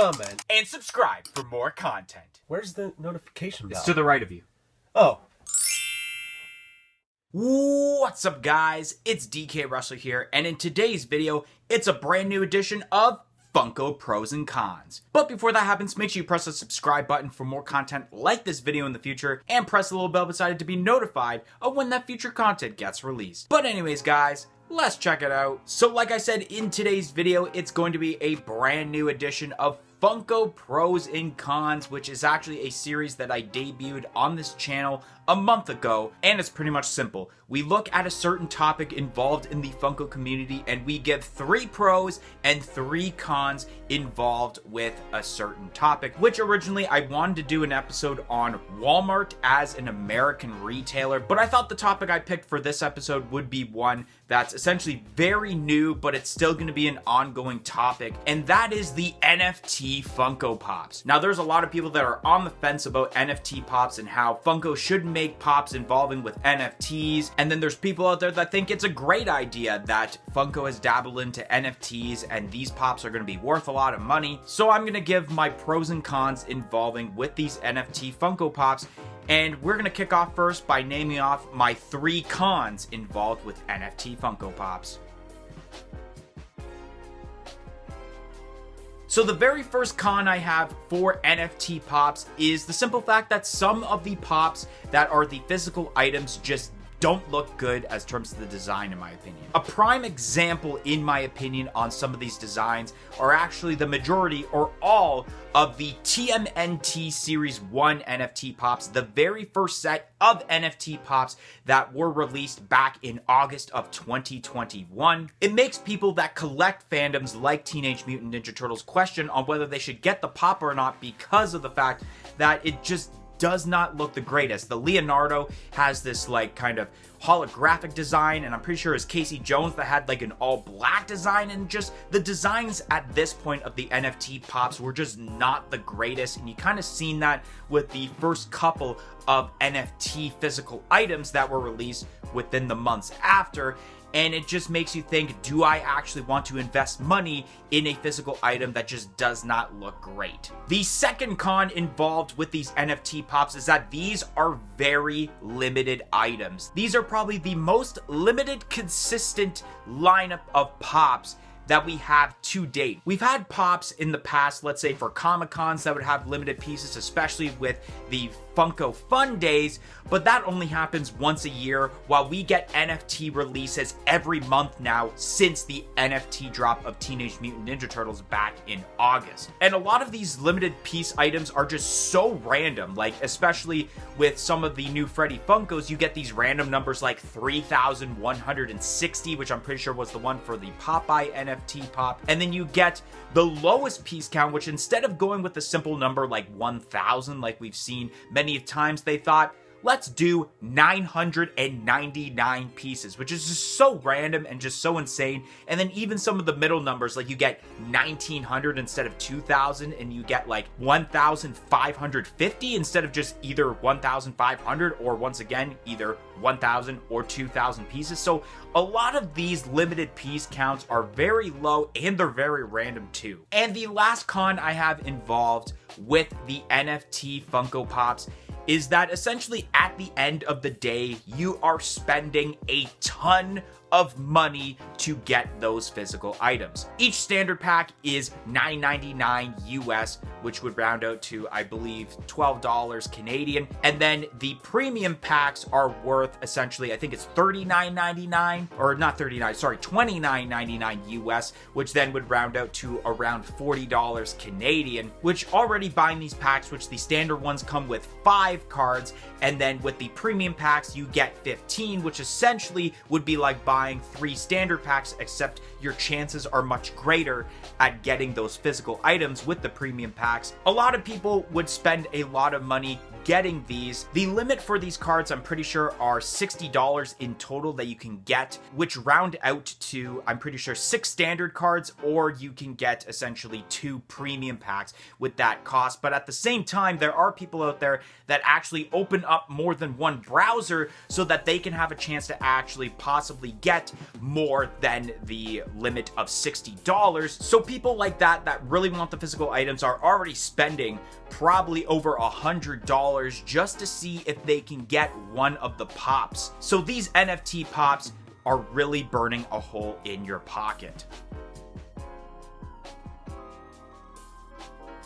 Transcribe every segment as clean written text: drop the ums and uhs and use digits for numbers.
comment, and subscribe for more content. Where's the notification bell? It's to the right of you. Oh. What's up, guys? It's DK Wrestler here, and in today's video, it's a brand new edition of Funko Pros and Cons. But before that happens, make sure you press the subscribe button for more content like this video in the future, and press the little bell beside it to be notified of when that future content gets released. But anyways, guys, let's check it out. So like I said, in today's video, it's going to be a brand new edition of Funko Pros and Cons, which is actually a series that I debuted on this channel a month ago, and it's pretty much simple. We look at a certain topic involved in the Funko community, and we give 3 pros and 3 cons involved with a certain topic, which originally I wanted to do an episode on Walmart as an American retailer, but I thought the topic I picked for this episode would be one that's essentially very new, but it's still going to be an ongoing topic, and that is the NFT Funko Pops. Now, there's a lot of people that are on the fence about NFT Pops and how Funko should make Pops involving with NFTs, and then there's people out there that think it's a great idea that Funko has dabbled into NFTs and these Pops are going to be worth a lot of money. So I'm going to give my pros and cons involving with these NFT Funko Pops, and we're going to kick off first by naming off my 3 cons involved with NFT Funko Pops. So the very first con I have for NFT Pops is the simple fact that some of the Pops that are the physical items just don't look good as terms of the design, in my opinion. A prime example, in my opinion, on some of these designs are actually the majority or all of the TMNT Series 1 NFT Pops, the very first set of NFT Pops that were released back in August of 2021. It makes people that collect fandoms like Teenage Mutant Ninja Turtles question on whether they should get the Pop or not because of the fact that it just does not look the greatest. The Leonardo has this like kind of holographic design, and I'm pretty sure it's Casey Jones that had like an all black design, and just the designs at this point of the NFT Pops were just not the greatest, and you kind of seen that with the first couple of NFT physical items that were released within the months after. And it just makes you think, do I actually want to invest money in a physical item that just does not look great? The second con involved with these NFT Pops is that these are very limited items. These are probably the most limited, consistent lineup of Pops that we have to date. We've had Pops in the past, let's say for Comic-Cons, that would have limited pieces, especially with the Funko Fun Days, but that only happens once a year, while we get NFT releases every month now since the NFT drop of Teenage Mutant Ninja Turtles back in August. And a lot of these limited piece items are just so random, like especially with some of the new Freddy Funkos, you get these random numbers like 3,160, which I'm pretty sure was the one for the Popeye NFT Pop, and then you get the lowest piece count, which instead of going with the simple number like 1,000 like we've seen many times, they thought, let's do 999 pieces, which is just so random and just so insane. And then even some of the middle numbers, like you get 1,900 instead of 2,000, and you get like 1,550 instead of just either 1,500 or once again, either 1,000 or 2,000 pieces. So a lot of these limited piece counts are very low, and they're very random too. And the last con I have involved with the NFT Funko Pops is that essentially at the end of the day, you are spending a ton of money to get those physical items. Each standard pack is $9.99 US, which would round out to, I believe, $12 Canadian. And then the premium packs are worth essentially, I think it's $39.99, or not 39, sorry, $29.99 US, which then would round out to around $40 Canadian, which already buying these packs, which the standard ones come with 5 cards, and then with the premium packs, you get 15, which essentially would be like buying 3 standard packs, except your chances are much greater at getting those physical items with the premium packs. A lot of people would spend a lot of money getting these. The limit for these cards, I'm pretty sure, are $60 in total that you can get, which round out to, I'm pretty sure, 6 standard cards, or you can get essentially 2 premium packs with that cost. But at the same time, there are people out there that actually open up more than one browser so that they can have a chance to actually possibly get more than the limit of $60. So people like that really want the physical items are already spending probably over $100 just to see if they can get one of the pops. So these NFT pops are really burning a hole in your pocket.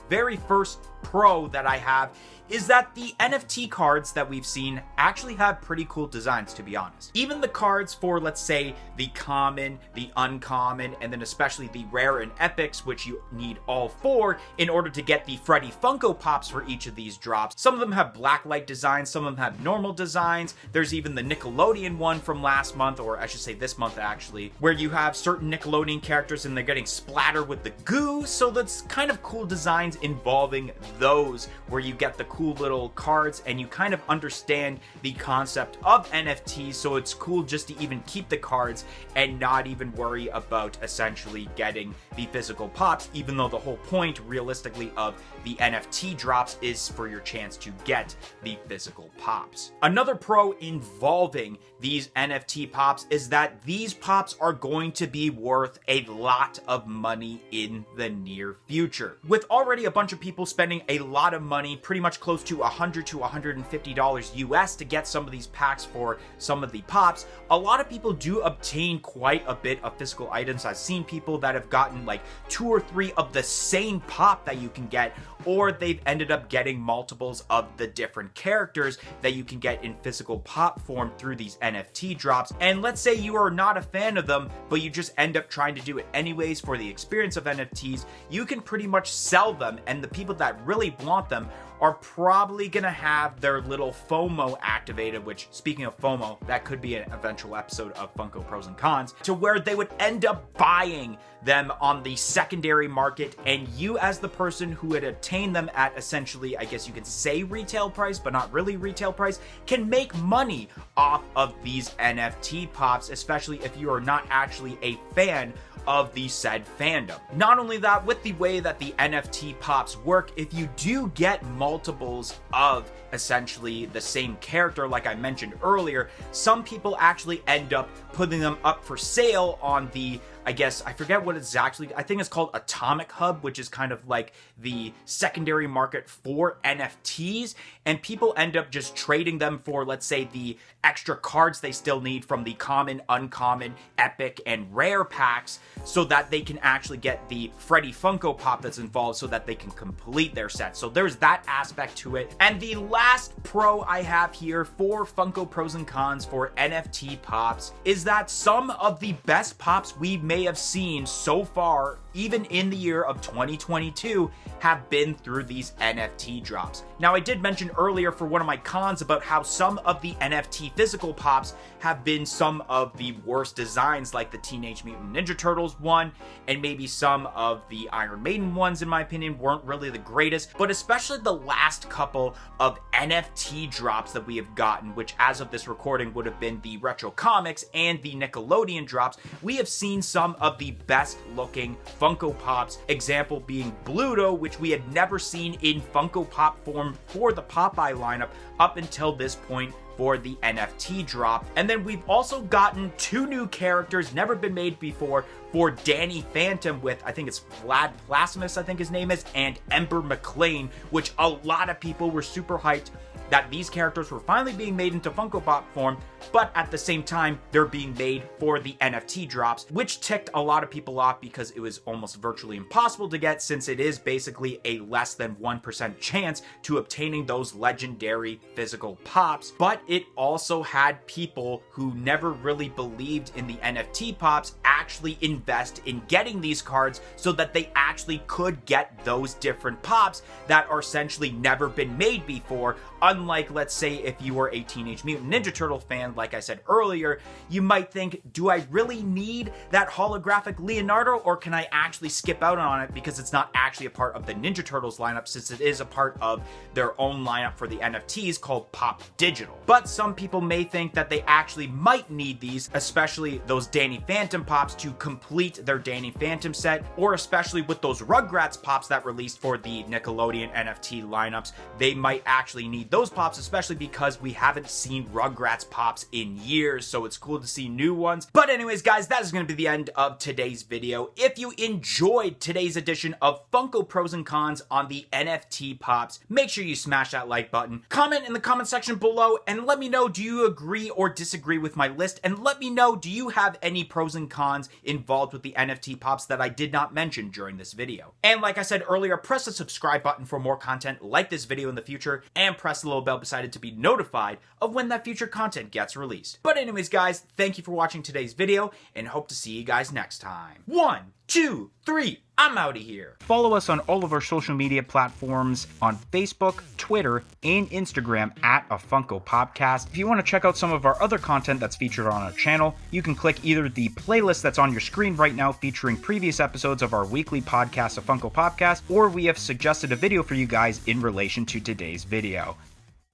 Very first pro that I have is that the NFT cards that we've seen actually have pretty cool designs, to be honest. Even the cards for, let's say, the common, the uncommon, and then especially the rare and epics, which you need all 4 in order to get the Freddy Funko Pops for each of these drops. Some of them have blacklight designs, some of them have normal designs. There's even the Nickelodeon one from last month, or I should say this month actually, where you have certain Nickelodeon characters and they're getting splattered with the goo. So that's kind of cool designs involving those, where you get the cool little cards and you kind of understand the concept of NFTs. So it's cool just to even keep the cards and not even worry about essentially getting the physical pops, even though the whole point realistically of the NFT drops is for your chance to get the physical pops. Another pro involving these NFT pops is that these pops are going to be worth a lot of money in the near future. With already a bunch of people spending a lot of money, pretty much close to $100 to $150 US to get some of these packs for some of the pops, a lot of people do obtain quite a bit of physical items. I've seen people that have gotten like 2 or 3 of the same pop that you can get, or they've ended up getting multiples of the different characters that you can get in physical pop form through these NFT drops. And let's say you are not a fan of them, but you just end up trying to do it anyways for the experience of NFTs, you can pretty much sell them, and the people that really want them are probably gonna have their little FOMO activated, which, speaking of FOMO, that could be an eventual episode of Funko Pros and Cons, to where they would end up buying them on the secondary market, and you as the person who had obtained them at essentially, I guess you could say retail price, but not really retail price, can make money off of these NFT pops, especially if you are not actually a fan of the said fandom. Not only that, with the way that the NFT pops work, if you do get multiples of essentially the same character, like I mentioned earlier, some people actually end up putting them up for sale on the, I guess, I forget what it's actually, I think it's called Atomic Hub, which is kind of like the secondary market for NFTs, and people end up just trading them for, let's say, the extra cards they still need from the common, uncommon, epic, and rare packs, so that they can actually get the Freddy Funko Pop that's involved so that they can complete their set. So there's that aspect to it. And the last pro I have here for Funko Pros and Cons for NFT pops is that some of the best pops we may have seen so far, even in the year of 2022, have been through these NFT drops. Now, I did mention earlier for one of my cons about how some of the NFT physical pops have been some of the worst designs, like the Teenage Mutant Ninja Turtles one, and maybe some of the Iron Maiden ones, in my opinion, weren't really the greatest, but especially the last couple of NFT drops that we have gotten, which as of this recording would have been the Retro Comics and the Nickelodeon drops, we have seen some of the best looking Funko Pops, example being Bluto, which we had never seen in Funko Pop form for the Popeye lineup up until this point for the NFT drop. And then we've also gotten 2 new characters, never been made before, for Danny Phantom with, I think it's Vlad Plasmus, I think his name is, and Ember McLean, which a lot of people were super hyped that these characters were finally being made into Funko Pop form, but at the same time, they're being made for the NFT drops, which ticked a lot of people off because it was almost virtually impossible to get, since it is basically a less than 1% chance to obtaining those legendary physical pops. But it also had people who never really believed in the NFT pops actually invest in getting these cards so that they actually could get those different pops that are essentially never been made before. Unlike, let's say, if you were a Teenage Mutant Ninja Turtle fan, like I said earlier, you might think, do I really need that holographic Leonardo, or can I actually skip out on it because it's not actually a part of the Ninja Turtles lineup, since it is a part of their own lineup for the NFTs called Pop Digital. But some people may think that they actually might need these, especially those Danny Phantom pops to complete their Danny Phantom set, or especially with those Rugrats pops that released for the Nickelodeon NFT lineups. They might actually need those pops, especially because we haven't seen Rugrats pops in years, so it's cool to see new ones. But anyways, guys, that is going to be the end of today's video. If you enjoyed today's edition of Funko Pros and Cons on the NFT pops, make sure you smash that like button. Comment in the comment section below and let me know, do you agree or disagree with my list? And let me know, do you have any pros and cons involved with the NFT pops that I did not mention during this video? And like I said earlier, press the subscribe button for more content like this video in the future, and press the little bell beside it to be notified of when that future content gets released. But anyways, guys, thank you for watching today's video, and hope to see you guys next time. 1, 2, 3, I'm out of here. Follow us on all of our social media platforms on Facebook, Twitter, and Instagram at A Funko Popcast. If you want to check out some of our other content that's featured on our channel, you can click either the playlist that's on your screen right now featuring previous episodes of our weekly podcast, A Funko Popcast, or we have suggested a video for you guys in relation to today's video.